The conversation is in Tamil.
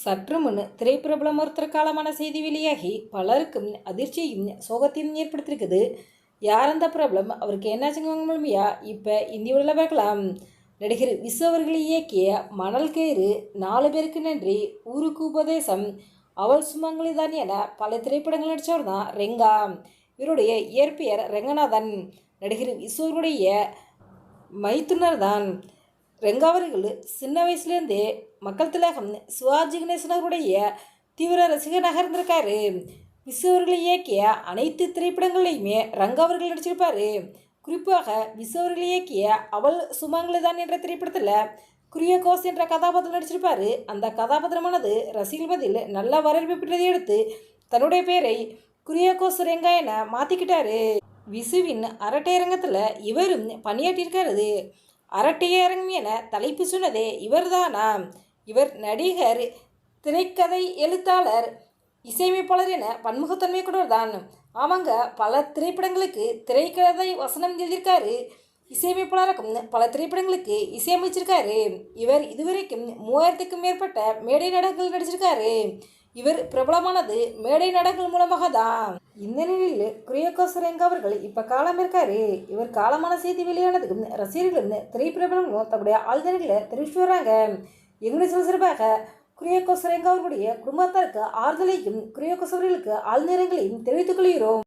சற்று முன் திரைப்பிரபலம் ஒருத்தர் காலமான செய்தி வெளியாகி பலருக்கும் அதிர்ச்சியையும் சோகத்தையும் ஏற்படுத்தியிருக்குது. யார் அந்த பிரபலம், அவருக்கு என்னாச்சுங்க முழுமையா இப்போ இந்தியாவில் பார்க்கலாம். நடிகர் விசு அவர்கள் இயக்கிய மணல் கயிறு, 4 பேருக்கு நன்றி, ஊருக்கு உபதேசம், அவள் சுமங்கலி தான் என பல திரைப்படங்கள் நடித்தவர் தான் ரெங்கா. இவருடைய இயற்பெயர் ரெங்கநாதன். நடிகர் விசு அவர்களுடைய மைத்துனர் தான் ரெங்கா அவர்கள். சின்ன வயசுலேருந்தே மக்கள் திலகம் சிவாஜி கணேசன் அவருடைய தீவிர ரசிகனாக இருந்திருக்காரு. விசு அவர்கள் இயக்கிய அனைத்து திரைப்படங்களையுமே ரங்கா அவர்கள் நடிச்சிருப்பாரு. குறிப்பாக விசு அவர்கள் இயக்கிய அவள் சுமங்கலிதான் என்ற திரைப்படத்தில் குரியகோஸ் என்ற கதாபாத்திரம் நடிச்சிருப்பாரு. அந்த கதாபாத்திரமானது ரசிகர்கள் பதில் நல்ல வரவேற்பு பெற்றதை எடுத்து தன்னுடைய பெயரை குரியகோஸ் ரெங்கா என மாற்றிக்கிட்டாரு. விசுவின் அரட்டையரங்கத்தில் இவரும் பணியாற்றியிருக்காரு. அரட்டையரங்கம் என தலைப்பு சொன்னதே இவர்தானா? இவர் நடிகர், திரைக்கதை எழுத்தாளர், இசையமைப்பாளர் என பன்முகத்தன்மை கொண்டவர் தான். ஆமாங்க, பல திரைப்படங்களுக்கு திரைக்கதை வசனம் எழுதியிருக்காரு. இசையமைப்பாளருக்கும் பல திரைப்படங்களுக்கு இசையமைச்சிருக்காரு. இவர் இதுவரைக்கும் 3000க்கும் மேற்பட்ட மேடை நாடகங்கள் நடிச்சிருக்காரு. இவர் பிரபலமானது மேடை நாடகங்கள் மூலமாக தான். இந்த நிலையில் குரியகோஸ் ரெங்கா அவர்கள் இப்போ காலம் இருக்காரு. இவர் காலமான செய்தி வெளியானதுக்கும் ரசிகர்களும் திரைப்பிரபலங்களும் தங்களுடைய ஆழ்நிலைகளை தெரிவித்து வராங்க. எங்களுடைய சிறப்பாக குரியகோஸ் ரெங்கா அவர்களுடைய குடும்பத்தாருக்கு ஆறுதலையும் குரியகோஸ் அவர்களுக்கு ஆழ்நிலைகளையும் தெரிவித்துக் கொள்கிறோம்.